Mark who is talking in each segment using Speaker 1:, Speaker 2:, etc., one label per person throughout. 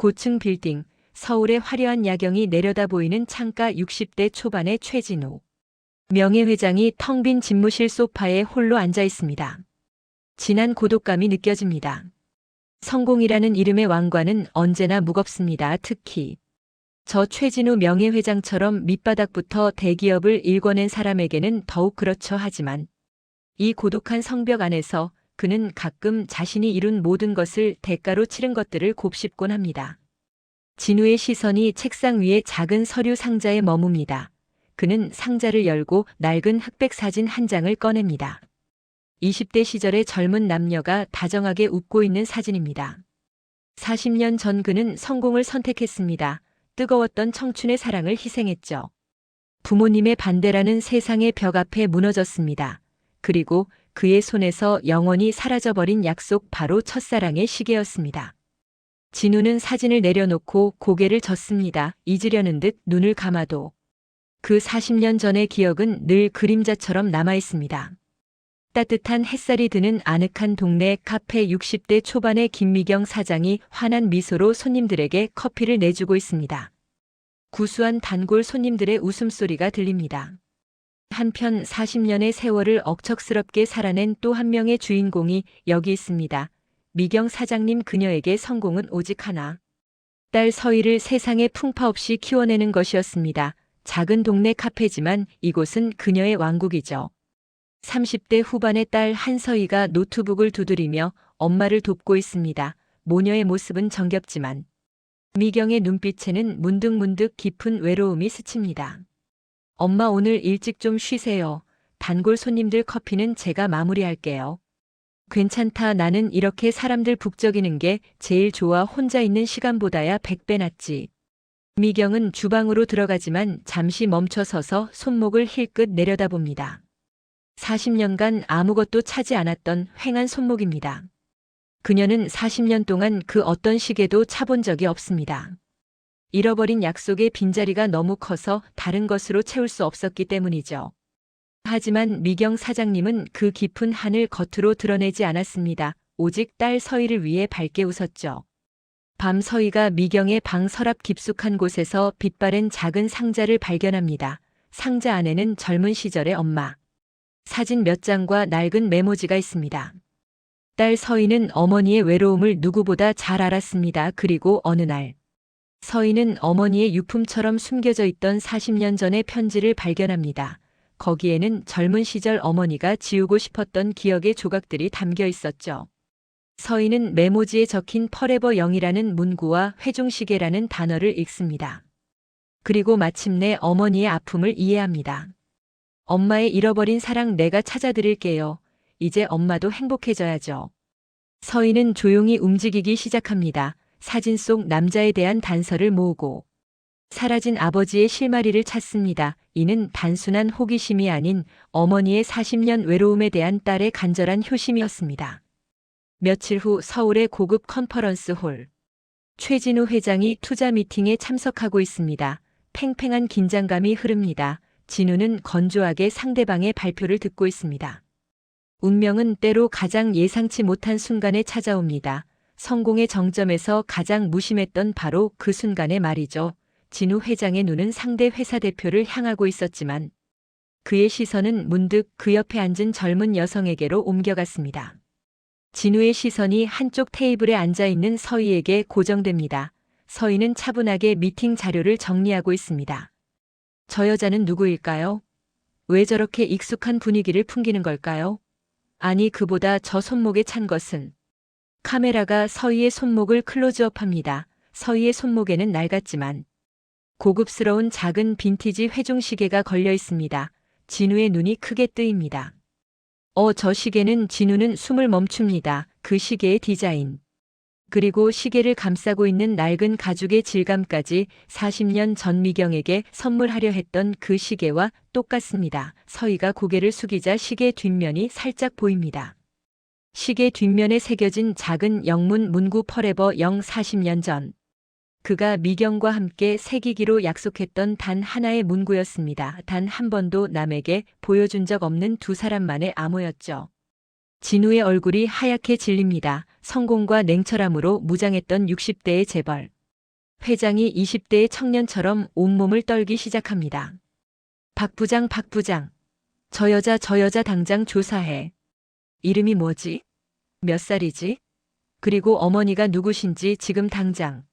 Speaker 1: 고층 빌딩, 서울의 화려한 야경이 내려다 보이는 창가 60대 초반의 최진우. 명예회장이 텅 빈 집무실 소파에 홀로 앉아 있습니다. 진한 고독감이 느껴집니다. 성공이라는 이름의 왕관은 언제나 무겁습니다. 특히 저 최진우 명예회장처럼 밑바닥부터 대기업을 일궈낸 사람에게는 더욱 그렇죠. 하지만 이 고독한 성벽 안에서 그는 가끔 자신이 이룬 모든 것을 대가로 치른 것들을 곱씹곤 합니다. 진우의 시선이 책상 위의 작은 서류 상자에 머뭅니다. 그는 상자를 열고 낡은 흑백 사진 한 장을 꺼냅니다. 20대 시절의 젊은 남녀가 다정하게 웃고 있는 사진입니다. 40년 전 그는 성공을 선택했습니다. 뜨거웠던 청춘의 사랑을 희생했죠. 부모님의 반대라는 세상의 벽 앞에 무너졌습니다. 그리고 그의 손에서 영원히 사라져버린 약속, 바로 첫사랑의 시계였습니다. 진우는 사진을 내려놓고 고개를 젓습니다. 잊으려는 듯 눈을 감아도 그 40년 전의 기억은 늘 그림자처럼 남아있습니다. 따뜻한 햇살이 드는 아늑한 동네 카페. 60대 초반의 김미경 사장이 환한 미소로 손님들에게 커피를 내주고 있습니다. 구수한 단골 손님들의 웃음소리가 들립니다. 한편 40년의 세월을 억척스럽게 살아낸 또 한 명의 주인공이 여기 있습니다. 미경 사장님, 그녀에게 성공은 오직 하나. 딸 서희를 세상에 풍파 없이 키워내는 것이었습니다. 작은 동네 카페지만 이곳은 그녀의 왕국이죠. 30대 후반의 딸 한서희가 노트북을 두드리며 엄마를 돕고 있습니다. 모녀의 모습은 정겹지만 미경의 눈빛에는 문득문득 깊은 외로움이 스칩니다. 엄마, 오늘 일찍 좀 쉬세요. 단골 손님들 커피는 제가 마무리할게요. 괜찮다. 나는 이렇게 사람들 북적이는 게 제일 좋아. 혼자 있는 시간보다야 100배 낫지. 미경은 주방으로 들어가지만 잠시 멈춰서서 손목을 힐끗 내려다봅니다. 40년간 아무것도 차지 않았던 휑한 손목입니다. 그녀는 40년 동안 그 어떤 시계도 차본 적이 없습니다. 잃어버린 약속의 빈자리가 너무 커서 다른 것으로 채울 수 없었기 때문이죠. 하지만 미경 사장님은 그 깊은 한을 겉으로 드러내지 않았습니다. 오직 딸 서희를 위해 밝게 웃었죠. 밤, 서희가 미경의 방 서랍 깊숙한 곳에서 빛바랜 작은 상자를 발견합니다. 상자 안에는 젊은 시절의 엄마 사진 몇 장과 낡은 메모지가 있습니다. 딸 서희는 어머니의 외로움을 누구보다 잘 알았습니다. 그리고 어느 날 서희는 어머니의 유품처럼 숨겨져 있던 40년 전의 편지를 발견합니다. 거기에는 젊은 시절 어머니가 지우고 싶었던 기억의 조각들이 담겨 있었죠. 서희는 메모지에 적힌 퍼레버 영이라는 문구와 회중시계라는 단어를 읽습니다. 그리고 마침내 어머니의 아픔을 이해합니다. 엄마의 잃어버린 사랑 내가 찾아드릴게요. 이제 엄마도 행복해져야죠. 서희는 조용히 움직이기 시작합니다. 사진 속 남자에 대한 단서를 모으고 사라진 아버지의 실마리를 찾습니다. 이는 단순한 호기심이 아닌 어머니의 40년 외로움에 대한 딸의 간절한 효심이었습니다. 며칠 후 서울의 고급 컨퍼런스 홀. 최진우 회장이 투자 미팅에 참석하고 있습니다. 팽팽한 긴장감이 흐릅니다. 진우는 건조하게 상대방의 발표를 듣고 있습니다. 운명은 때로 가장 예상치 못한 순간에 찾아옵니다. 성공의 정점에서 가장 무심했던 바로 그 순간의 말이죠. 진우 회장의 눈은 상대 회사 대표를 향하고 있었지만 그의 시선은 문득 그 옆에 앉은 젊은 여성에게로 옮겨갔습니다. 진우의 시선이 한쪽 테이블에 앉아있는 서희에게 고정됩니다. 서희는 차분하게 미팅 자료를 정리하고 있습니다. 저 여자는 누구일까요? 왜 저렇게 익숙한 분위기를 풍기는 걸까요? 아니, 그보다 저 손목에 찬 것은. 카메라가 서희의 손목을 클로즈업합니다. 서희의 손목에는 낡았지만 고급스러운 작은 빈티지 회중시계가 걸려 있습니다. 진우의 눈이 크게 뜨입니다. 저 시계는. 진우는 숨을 멈춥니다. 그 시계의 디자인, 그리고 시계를 감싸고 있는 낡은 가죽의 질감까지 40년 전 미경에게 선물하려 했던 그 시계와 똑같습니다. 서희가 고개를 숙이자 시계 뒷면이 살짝 보입니다. 시계 뒷면에 새겨진 작은 영문 문구 퍼레버 영. 40년 전 그가 미경과 함께 새기기로 약속했던 단 하나의 문구였습니다. 단 한 번도 남에게 보여준 적 없는 두 사람만의 암호였죠. 진우의 얼굴이 하얗게 질립니다. 성공과 냉철함으로 무장했던 60대의 재벌. 회장이 20대의 청년처럼 온몸을 떨기 시작합니다. 박 부장, 박 부장. 저 여자 당장 조사해. 이름이 뭐지? 몇 살이지? 그리고 어머니가 누구신지 지금 당장.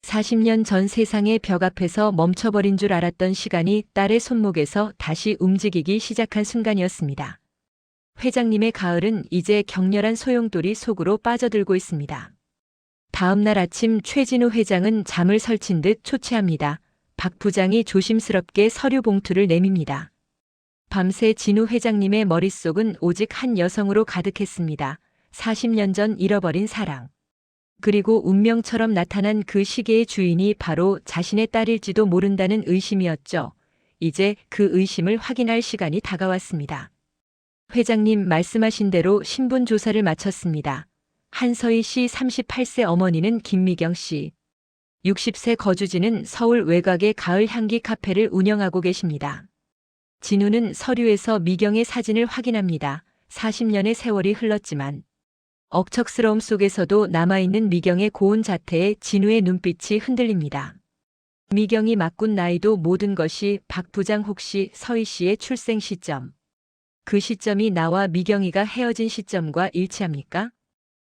Speaker 1: 40년 전 세상의 벽 앞에서 멈춰버린 줄 알았던 시간이 딸의 손목에서 다시 움직이기 시작한 순간이었습니다. 회장님의 가을은 이제 격렬한 소용돌이 속으로 빠져들고 있습니다. 다음 날 아침 최진우 회장은 잠을 설친 듯 초췌합니다. 박 부장이 조심스럽게 서류 봉투를 내밉니다. 밤새 진우 회장님의 머릿속은 오직 한 여성으로 가득했습니다. 40년 전 잃어버린 사랑. 그리고 운명처럼 나타난 그 시계의 주인이 바로 자신의 딸일지도 모른다는 의심이었죠. 이제 그 의심을 확인할 시간이 다가왔습니다. 회장님 말씀하신 대로 신분 조사를 마쳤습니다. 한서희 씨 38세 어머니는 김미경 씨. 60세 거주지는 서울 외곽의 가을 향기 카페를 운영하고 계십니다. 진우는 서류에서 미경의 사진을 확인합니다. 40년의 세월이 흘렀지만 억척스러움 속에서도 남아있는 미경의 고운 자태에 진우의 눈빛이 흔들립니다. 미경이 맞군 나이도 모든 것이 박 부장 혹시 서희 씨의 출생 시점. 그 시점이 나와 미경이가 헤어진 시점과 일치합니까?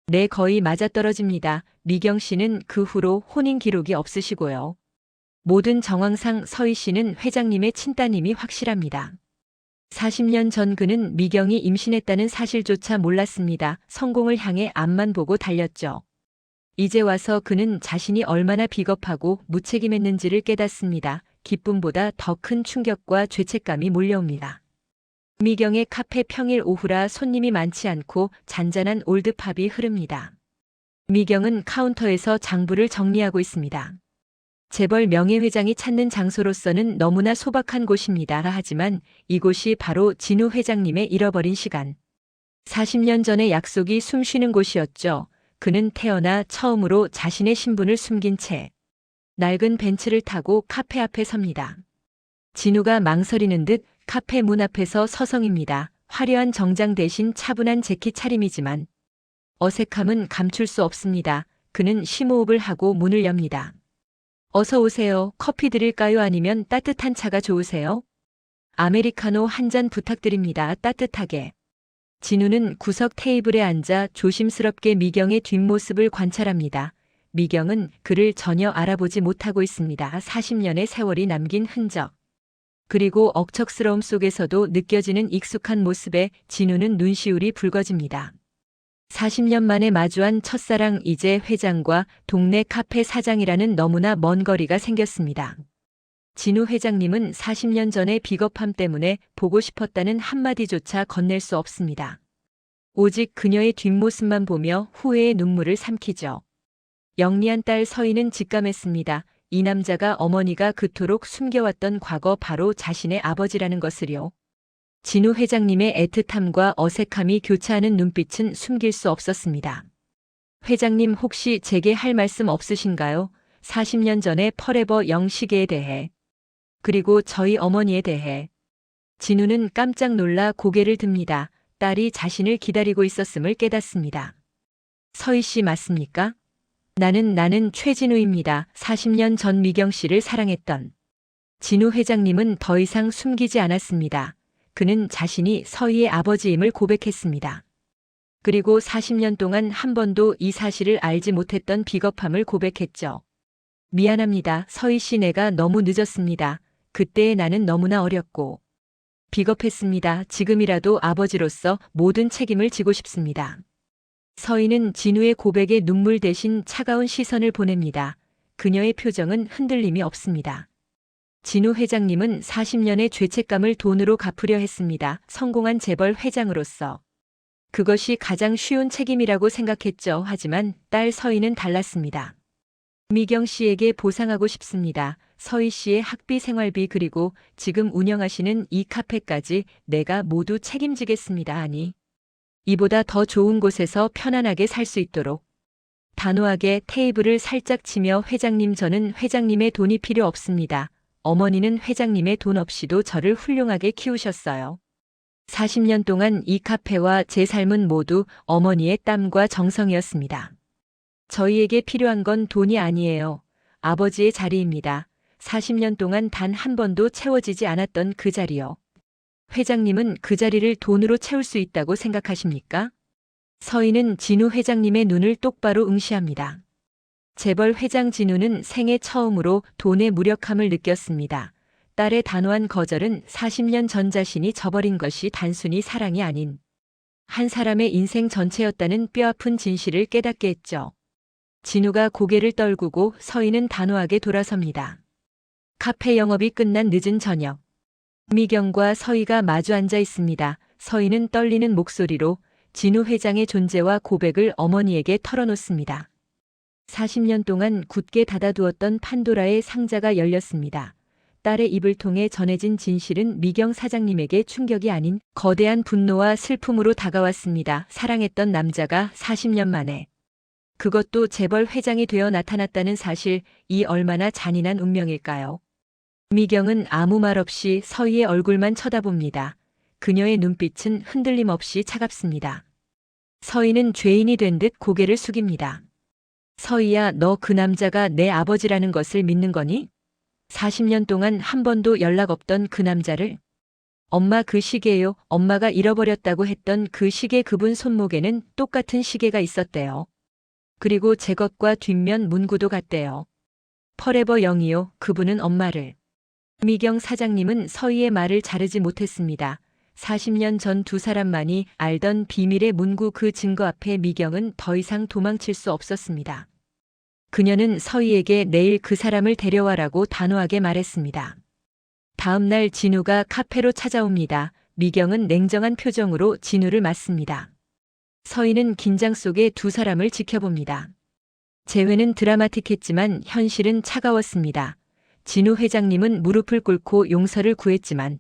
Speaker 1: 네, 거의 맞아떨어집니다. 미경 씨는 그 후로 혼인 기록이 없으시고요. 모든 정황상 서희 씨는 회장님의 친따님이 확실합니다. 40년 전 그는 미경이 임신했다는 사실조차 몰랐습니다. 성공을 향해 앞만 보고 달렸죠. 이제 와서 그는 자신이 얼마나 비겁하고 무책임했는지를 깨닫습니다. 기쁨보다 더 큰 충격과 죄책감이 몰려옵니다. 미경의 카페 평일 오후라 손님이 많지 않고 잔잔한 올드팝이 흐릅니다. 미경은 카운터에서 장부를 정리하고 있습니다. 재벌 명예회장이 찾는 장소로서는 너무나 소박한 곳입니다. 하지만 이곳이 바로 진우 회장님의 잃어버린 시간. 40년 전의 약속이 숨쉬는 곳이었죠. 그는 태어나 처음으로 자신의 신분을 숨긴 채 낡은 벤츠를 타고 카페 앞에 섭니다. 진우가 망설이는 듯 카페 문 앞에서 서성입니다. 화려한 정장 대신 차분한 재킷 차림이지만 어색함은 감출 수 없습니다. 그는 심호흡을 하고 문을 엽니다. 어서 오세요. 커피 드릴까요? 아니면 따뜻한 차가 좋으세요? 아메리카노 한 잔 부탁드립니다. 따뜻하게. 진우는 구석 테이블에 앉아 조심스럽게 미경의 뒷모습을 관찰합니다. 미경은 그를 전혀 알아보지 못하고 있습니다. 40년의 세월이 남긴 흔적. 그리고 억척스러움 속에서도 느껴지는 익숙한 모습에 진우는 눈시울이 붉어집니다. 40년 만에 마주한 첫사랑 이제 회장과 동네 카페 사장이라는 너무나 먼 거리가 생겼습니다. 진우 회장님은 40년 전의 비겁함 때문에 보고 싶었다는 한마디조차 건넬 수 없습니다. 오직 그녀의 뒷모습만 보며 후회의 눈물을 삼키죠. 영리한 딸 서희는 직감했습니다. 이 남자가 어머니가 그토록 숨겨왔던 과거 바로 자신의 아버지라는 것을요. 진우 회장님의 애틋함과 어색함이 교차하는 눈빛은 숨길 수 없었습니다. 회장님 혹시 제게 할 말씀 없으신가요? 40년 전의 퍼레버 영 시계에 대해. 그리고 저희 어머니에 대해. 진우는 깜짝 놀라 고개를 듭니다. 딸이 자신을 기다리고 있었음을 깨닫습니다. 서희 씨 맞습니까? 나는 최진우입니다. 40년 전 미경 씨를 사랑했던. 진우 회장님은 더 이상 숨기지 않았습니다. 그는 자신이 서희의 아버지임을 고백했습니다. 그리고 40년 동안 한 번도 이 사실을 알지 못했던 비겁함을 고백했죠. 미안합니다. 서희 씨, 내가 너무 늦었습니다. 그때의 나는 너무나 어렸고 비겁했습니다. 지금이라도 아버지로서 모든 책임을 지고 싶습니다. 서희는 진우의 고백에 눈물 대신 차가운 시선을 보냅니다. 그녀의 표정은 흔들림이 없습니다. 진우 회장님은 40년의 죄책감을 돈으로 갚으려 했습니다. 성공한 재벌 회장으로서. 그것이 가장 쉬운 책임이라고 생각했죠. 하지만 딸 서희는 달랐습니다. 미경 씨에게 보상하고 싶습니다. 서희 씨의 학비 생활비 그리고 지금 운영하시는 이 카페까지 내가 모두 책임지겠습니다. 아니, 이보다 더 좋은 곳에서 편안하게 살 수 있도록. 단호하게 테이블을 살짝 치며 회장님, 저는 회장님의 돈이 필요 없습니다. 어머니는 회장님의 돈 없이도 저를 훌륭하게 키우셨어요. 40년 동안 이 카페와 제 삶은 모두 어머니의 땀과 정성이었습니다. 저희에게 필요한 건 돈이 아니에요. 아버지의 자리입니다. 40년 동안 단 한 번도 채워지지 않았던 그 자리요. 회장님은 그 자리를 돈으로 채울 수 있다고 생각하십니까? 서희는 진우 회장님의 눈을 똑바로 응시합니다. 재벌 회장 진우는 생애 처음으로 돈의 무력함을 느꼈습니다. 딸의 단호한 거절은 40년 전 자신이 저버린 것이 단순히 사랑이 아닌 한 사람의 인생 전체였다는 뼈아픈 진실을 깨닫게 했죠. 진우가 고개를 떨구고 서희는 단호하게 돌아섭니다. 카페 영업이 끝난 늦은 저녁. 미경과 서희가 마주 앉아 있습니다. 서희는 떨리는 목소리로 진우 회장의 존재와 고백을 어머니에게 털어놓습니다. 40년 동안 굳게 닫아두었던 판도라의 상자가 열렸습니다. 딸의 입을 통해 전해진 진실은 미경 사장님에게 충격이 아닌 거대한 분노와 슬픔으로 다가왔습니다. 사랑했던 남자가 40년 만에, 그것도 재벌 회장이 되어 나타났다는 사실, 이 얼마나 잔인한 운명일까요? 미경은 아무 말 없이 서희의 얼굴만 쳐다봅니다. 그녀의 눈빛은 흔들림 없이 차갑습니다. 서희는 죄인이 된 듯 고개를 숙입니다. 서희야, 너 그 남자가 내 아버지라는 것을 믿는 거니? 40년 동안 한 번도 연락 없던 그 남자를. 엄마, 그 시계요. 엄마가 잃어버렸다고 했던 그 시계, 그분 손목에는 똑같은 시계가 있었대요. 그리고 제 것과 뒷면 문구도 같대요. 퍼레버 영이요. 그분은 엄마를. 미경 사장님은 서희의 말을 자르지 못했습니다. 40년 전 두 사람만이 알던 비밀의 문구, 그 증거 앞에 미경은 더 이상 도망칠 수 없었습니다. 그녀는 서희에게 내일 그 사람을 데려와라고 단호하게 말했습니다. 다음 날 진우가 카페로 찾아옵니다. 미경은 냉정한 표정으로 진우를 맞습니다. 서희는 긴장 속에 두 사람을 지켜봅니다. 재회는 드라마틱했지만 현실은 차가웠습니다. 진우 회장님은 무릎을 꿇고 용서를 구했지만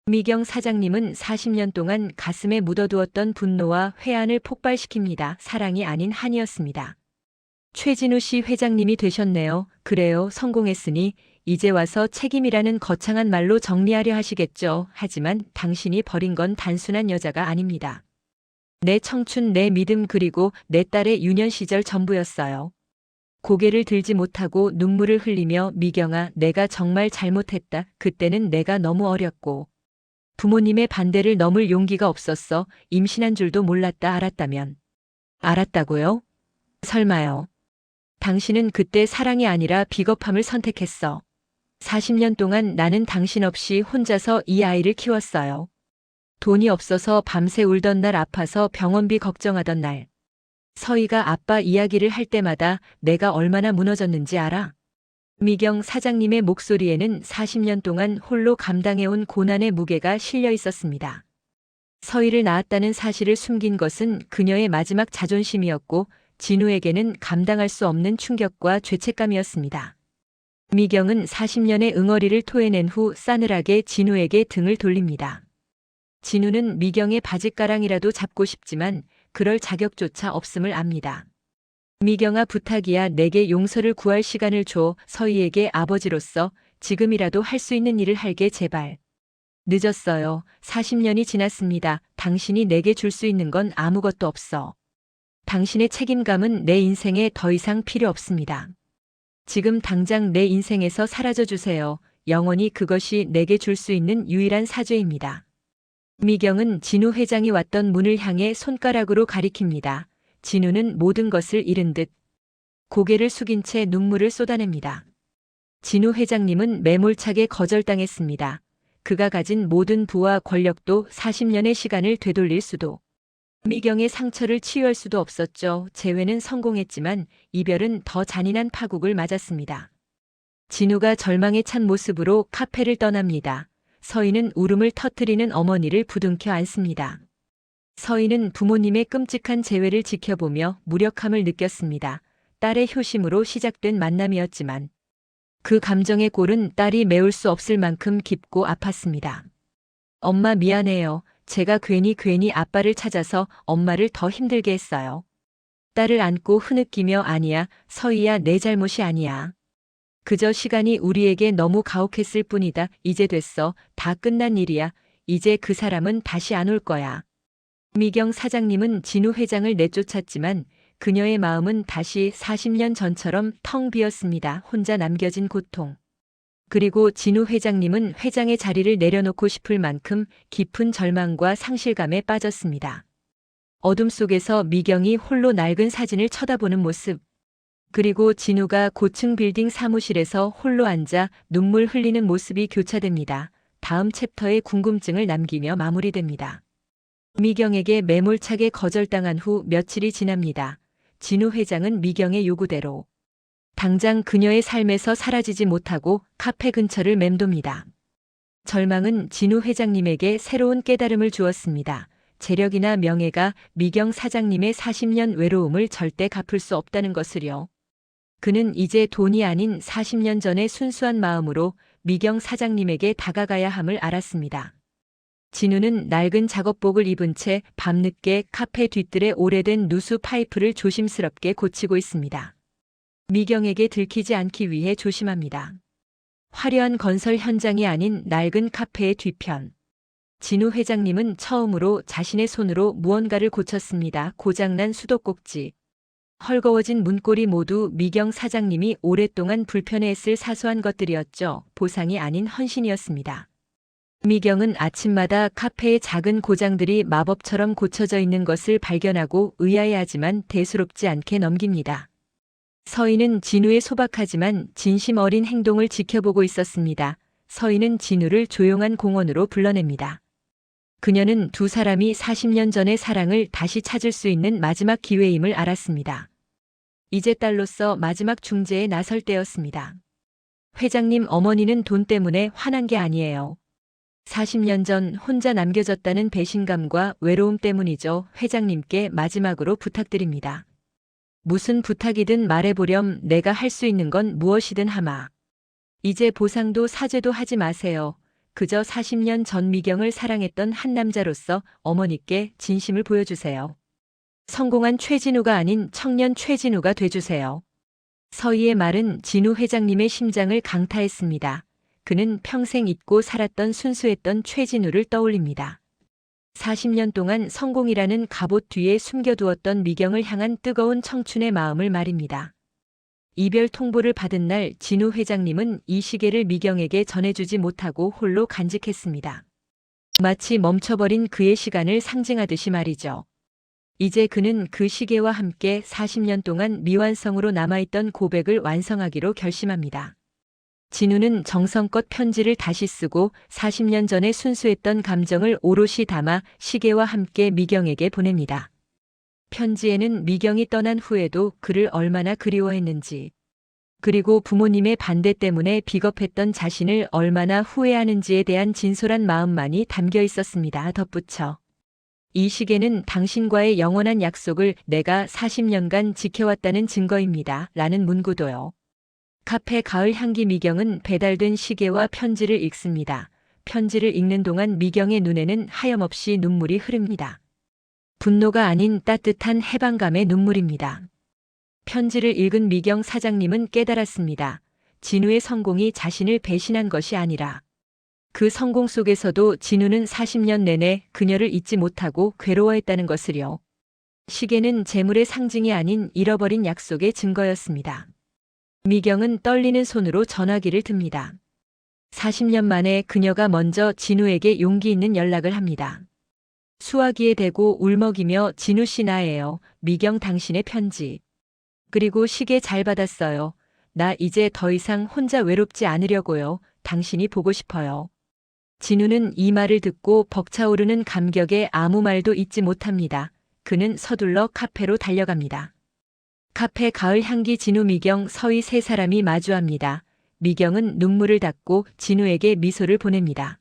Speaker 1: 미경 사장님은 40년 동안 가슴에 묻어두었던 분노와 회한을 폭발시킵니다. 사랑이 아닌 한이었습니다. 최진우 씨 회장님이 되셨네요. 그래요, 성공했으니 이제 와서 책임이라는 거창한 말로 정리하려 하시겠죠. 하지만 당신이 버린 건 단순한 여자가 아닙니다. 내 청춘, 내 믿음, 그리고 내 딸의 유년 시절 전부였어요. 고개를 들지 못하고 눈물을 흘리며 미경아, 내가 정말 잘못했다. 그때는 내가 너무 어렸고 부모님의 반대를 넘을 용기가 없었어. 임신한 줄도 몰랐다. 알았다면. 알았다고요? 설마요. 당신은 그때 사랑이 아니라 비겁함을 선택했어. 40년 동안 나는 당신 없이 혼자서 이 아이를 키웠어요. 돈이 없어서 밤새 울던 날, 아파서 병원비 걱정하던 날. 서희가 아빠 이야기를 할 때마다 내가 얼마나 무너졌는지 알아? 미경 사장님의 목소리에는 40년 동안 홀로 감당해온 고난의 무게가 실려 있었습니다. 서희를 낳았다는 사실을 숨긴 것은 그녀의 마지막 자존심이었고 진우에게는 감당할 수 없는 충격과 죄책감이었습니다. 미경은 40년의 응어리를 토해낸 후 싸늘하게 진우에게 등을 돌립니다. 진우는 미경의 바짓가랑이라도 잡고 싶지만 그럴 자격조차 없음을 압니다. 미경아, 부탁이야. 내게 용서를 구할 시간을 줘. 서희에게 아버지로서 지금이라도 할 수 있는 일을 할게, 제발. 늦었어요. 40년이 지났습니다. 당신이 내게 줄 수 있는 건 아무것도 없어. 당신의 책임감은 내 인생에 더 이상 필요 없습니다. 지금 당장 내 인생에서 사라져 주세요. 영원히 그것이 내게 줄 수 있는 유일한 사죄입니다. 미경은 진우 회장이 왔던 문을 향해 손가락으로 가리킵니다. 진우는 모든 것을 잃은 듯 고개를 숙인 채 눈물을 쏟아냅니다. 진우 회장님은 매몰차게 거절당했습니다. 그가 가진 모든 부와 권력도 40년의 시간을 되돌릴 수도, 미경의 상처를 치유할 수도 없었죠. 재회는 성공했지만 이별은 더 잔인한 파국을 맞았습니다. 진우가 절망에 찬 모습으로 카페를 떠납니다. 서희는 울음을 터뜨리는 어머니를 부둥켜 안습니다. 서희는 부모님의 끔찍한 재회를 지켜보며 무력함을 느꼈습니다. 딸의 효심으로 시작된 만남이었지만 그 감정의 골은 딸이 메울 수 없을 만큼 깊고 아팠습니다. 엄마, 미안해요. 제가 괜히 아빠를 찾아서 엄마를 더 힘들게 했어요. 딸을 안고 흐느끼며 아니야, 서희야, 내 잘못이 아니야. 그저 시간이 우리에게 너무 가혹했을 뿐이다. 이제 됐어. 다 끝난 일이야. 이제 그 사람은 다시 안 올 거야. 미경 사장님은 진우 회장을 내쫓았지만 그녀의 마음은 다시 40년 전처럼 텅 비었습니다. 혼자 남겨진 고통. 그리고 진우 회장님은 회장의 자리를 내려놓고 싶을 만큼 깊은 절망과 상실감에 빠졌습니다. 어둠 속에서 미경이 홀로 낡은 사진을 쳐다보는 모습. 그리고 진우가 고층 빌딩 사무실에서 홀로 앉아 눈물 흘리는 모습이 교차됩니다. 다음 챕터에 궁금증을 남기며 마무리됩니다. 미경에게 매몰차게 거절당한 후 며칠이 지납니다. 진우 회장은 미경의 요구대로 당장 그녀의 삶에서 사라지지 못하고 카페 근처를 맴돕니다. 절망은 진우 회장님에게 새로운 깨달음을 주었습니다. 재력이나 명예가 미경 사장님의 40년 외로움을 절대 갚을 수 없다는 것을요. 그는 이제 돈이 아닌 40년 전의 순수한 마음으로 미경 사장님에게 다가가야 함을 알았습니다. 진우는 낡은 작업복을 입은 채 밤늦게 카페 뒤뜰에 오래된 누수 파이프를 조심스럽게 고치고 있습니다. 미경에게 들키지 않기 위해 조심합니다. 화려한 건설 현장이 아닌 낡은 카페의 뒤편. 진우 회장님은 처음으로 자신의 손으로 무언가를 고쳤습니다. 고장난 수도꼭지. 헐거워진 문고리 모두 미경 사장님이 오랫동안 불편해했을 사소한 것들이었죠. 보상이 아닌 헌신이었습니다. 미경은 아침마다 카페의 작은 고장들이 마법처럼 고쳐져 있는 것을 발견하고 의아해하지만 대수롭지 않게 넘깁니다. 서인은 진우의 소박하지만 진심 어린 행동을 지켜보고 있었습니다. 서인은 진우를 조용한 공원으로 불러냅니다. 그녀는 두 사람이 40년 전의 사랑을 다시 찾을 수 있는 마지막 기회임을 알았습니다. 이제 딸로서 마지막 중재에 나설 때였습니다. 회장님 어머니는 돈 때문에 화난 게 아니에요. 40년 전 혼자 남겨졌다는 배신감과 외로움 때문이죠. 회장님께 마지막으로 부탁드립니다. 무슨 부탁이든 말해보렴. 내가 할 수 있는 건 무엇이든 하마. 이제 보상도 사죄도 하지 마세요. 그저 40년 전 미경을 사랑했던 한 남자로서 어머니께 진심을 보여주세요. 성공한 최진우가 아닌 청년 최진우가 돼주세요. 서희의 말은 진우 회장님의 심장을 강타했습니다. 그는 평생 잊고 살았던 순수했던 최진우를 떠올립니다. 40년 동안 성공이라는 갑옷 뒤에 숨겨두었던 미경을 향한 뜨거운 청춘의 마음을 말입니다. 이별 통보를 받은 날 진우 회장님은 이 시계를 미경에게 전해주지 못하고 홀로 간직했습니다. 마치 멈춰버린 그의 시간을 상징하듯이 말이죠. 이제 그는 그 시계와 함께 40년 동안 미완성으로 남아있던 고백을 완성하기로 결심합니다. 진우는 정성껏 편지를 다시 쓰고 40년 전에 순수했던 감정을 오롯이 담아 시계와 함께 미경에게 보냅니다. 편지에는 미경이 떠난 후에도 그를 얼마나 그리워했는지, 그리고 부모님의 반대 때문에 비겁했던 자신을 얼마나 후회하는지에 대한 진솔한 마음만이 담겨 있었습니다. 덧붙여. 이 시계는 당신과의 영원한 약속을 내가 40년간 지켜왔다는 증거입니다. 라는 문구도요. 카페 가을 향기. 미경은 배달된 시계와 편지를 읽습니다. 편지를 읽는 동안 미경의 눈에는 하염없이 눈물이 흐릅니다. 분노가 아닌 따뜻한 해방감의 눈물입니다. 편지를 읽은 미경 사장님은 깨달았습니다. 진우의 성공이 자신을 배신한 것이 아니라 그 성공 속에서도 진우는 40년 내내 그녀를 잊지 못하고 괴로워했다는 것을요. 시계는 재물의 상징이 아닌 잃어버린 약속의 증거였습니다. 미경은 떨리는 손으로 전화기를 듭니다. 40년 만에 그녀가 먼저 진우에게 용기 있는 연락을 합니다. 수화기에 대고 울먹이며 진우 씨 나예요. 미경 당신의 편지. 그리고 시계 잘 받았어요. 나 이제 더 이상 혼자 외롭지 않으려고요. 당신이 보고 싶어요. 진우는 이 말을 듣고 벅차오르는 감격에 아무 말도 잇지 못합니다. 그는 서둘러 카페로 달려갑니다. 카페 가을 향기. 진우 미경 서희 세 사람이 마주합니다. 미경은 눈물을 닦고 진우에게 미소를 보냅니다.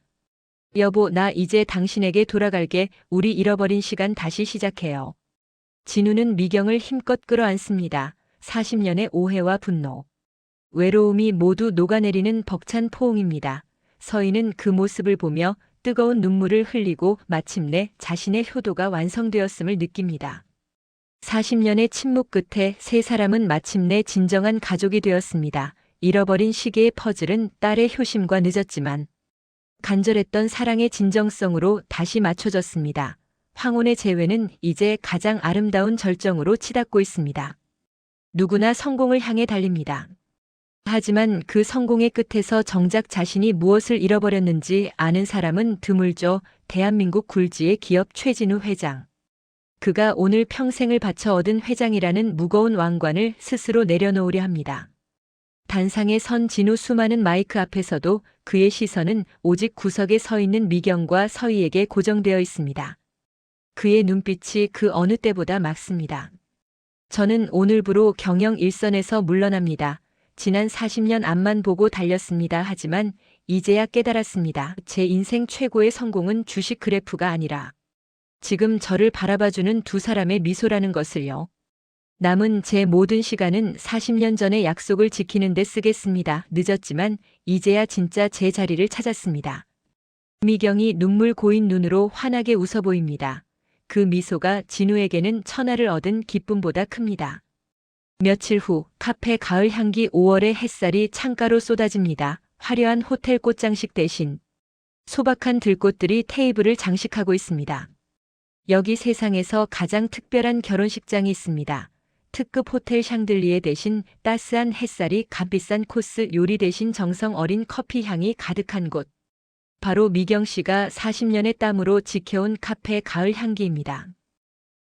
Speaker 1: 여보, 나 이제 당신에게 돌아갈게. 우리 잃어버린 시간 다시 시작해요. 진우는 미경을 힘껏 끌어안습니다. 40년의 오해와 분노, 외로움이 모두 녹아내리는 벅찬 포옹입니다. 서희는 그 모습을 보며 뜨거운 눈물을 흘리고 마침내 자신의 효도가 완성되었음을 느낍니다. 40년의 침묵 끝에 세 사람은 마침내 진정한 가족이 되었습니다. 잃어버린 시계의 퍼즐은 딸의 효심과 늦었지만 간절했던 사랑의 진정성으로 다시 맞춰졌습니다. 황혼의 재회는 이제 가장 아름다운 절정으로 치닫고 있습니다. 누구나 성공을 향해 달립니다. 하지만 그 성공의 끝에서 정작 자신이 무엇을 잃어버렸는지 아는 사람은 드물죠. 대한민국 굴지의 기업 최진우 회장. 그가 오늘 평생을 바쳐 얻은 회장이라는 무거운 왕관을 스스로 내려놓으려 합니다. 단상에 선 진우 수많은 마이크 앞에서도 그의 시선은 오직 구석에 서 있는 미경과 서희에게 고정되어 있습니다. 그의 눈빛이 그 어느 때보다 맑습니다. 저는 오늘부로 경영 일선에서 물러납니다. 지난 40년 앞만 보고 달렸습니다. 하지만 이제야 깨달았습니다. 제 인생 최고의 성공은 주식 그래프가 아니라 지금 저를 바라봐주는 두 사람의 미소라는 것을요. 남은 제 모든 시간은 40년 전의 약속을 지키는 데 쓰겠습니다. 늦었지만 이제야 진짜 제 자리를 찾았습니다. 미경이 눈물 고인 눈으로 환하게 웃어 보입니다. 그 미소가 진우에게는 천하를 얻은 기쁨보다 큽니다. 며칠 후 카페 가을 향기 5월의 햇살이 창가로 쏟아집니다. 화려한 호텔 꽃장식 대신 소박한 들꽃들이 테이블을 장식하고 있습니다. 여기 세상에서 가장 특별한 결혼식장이 있습니다. 특급 호텔 샹들리에 대신 따스한 햇살이 값비싼 코스 요리 대신 정성 어린 커피 향이 가득한 곳. 바로 미경 씨가 40년의 땀으로 지켜온 카페 가을 향기입니다.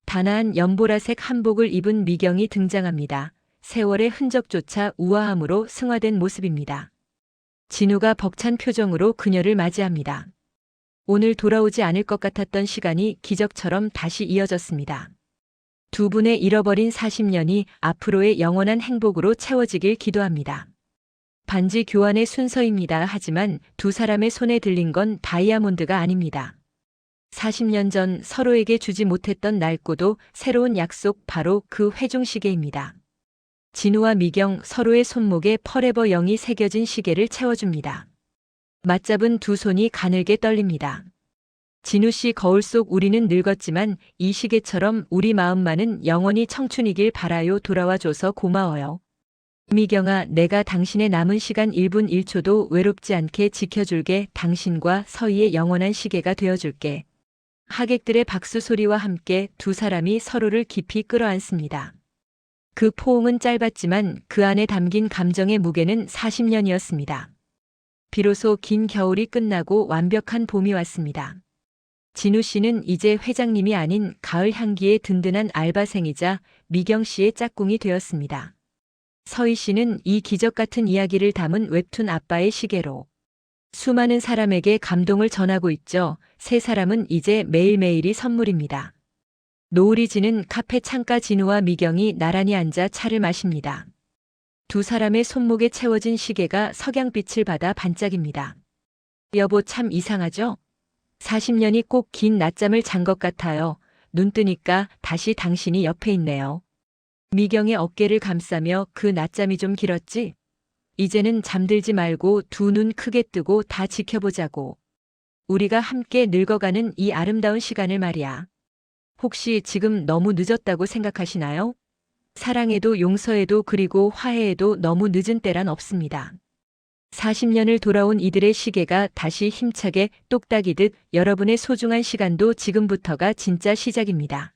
Speaker 1: 단아한 연보라색 한복을 입은 미경이 등장합니다. 세월의 흔적조차 우아함으로 승화된 모습입니다. 진우가 벅찬 표정으로 그녀를 맞이합니다. 오늘 돌아오지 않을 것 같았던 시간이 기적처럼 다시 이어졌습니다. 두 분의 잃어버린 40년이 앞으로의 영원한 행복으로 채워지길 기도합니다. 반지 교환의 순서입니다. 하지만 두 사람의 손에 들린 건 다이아몬드가 아닙니다. 40년 전 서로에게 주지 못했던 낡고도 새로운 약속, 바로 그 회중시계입니다. 진우와 미경 서로의 손목에 퍼레버 0이 새겨진 시계를 채워줍니다. 맞잡은 두 손이 가늘게 떨립니다. 진우 씨 거울 속 우리는 늙었지만 이 시계처럼 우리 마음만은 영원히 청춘이길 바라요. 돌아와줘서 고마워요. 미경아, 내가 당신의 남은 시간 1분 1초도 외롭지 않게 지켜줄게. 당신과 서희의 영원한 시계가 되어줄게. 하객들의 박수 소리와 함께 두 사람이 서로를 깊이 끌어안습니다. 그 포옹은 짧았지만 그 안에 담긴 감정의 무게는 40년이었습니다. 비로소 긴 겨울이 끝나고 완벽한 봄이 왔습니다. 진우 씨는 이제 회장님이 아닌 가을 향기의 든든한 알바생이자 미경 씨의 짝꿍이 되었습니다. 서희 씨는 이 기적 같은 이야기를 담은 웹툰 아빠의 시계로 수많은 사람에게 감동을 전하고 있죠. 세 사람은 이제 매일매일이 선물입니다. 노을이 지는 카페 창가 진우와 미경이 나란히 앉아 차를 마십니다. 두 사람의 손목에 채워진 시계가 석양빛을 받아 반짝입니다. 여보, 참 이상하죠? 40년이 꼭 긴 낮잠을 잔 것 같아요. 눈 뜨니까 다시 당신이 옆에 있네요. 미경의 어깨를 감싸며 그 낮잠이 좀 길었지? 이제는 잠들지 말고 두 눈 크게 뜨고 다 지켜보자고. 우리가 함께 늙어가는 이 아름다운 시간을 말이야. 혹시 지금 너무 늦었다고 생각하시나요? 사랑에도 용서에도 그리고 화해에도 너무 늦은 때란 없습니다. 40년을 돌아온 이들의 시계가 다시 힘차게 똑딱이듯 여러분의 소중한 시간도 지금부터가 진짜 시작입니다.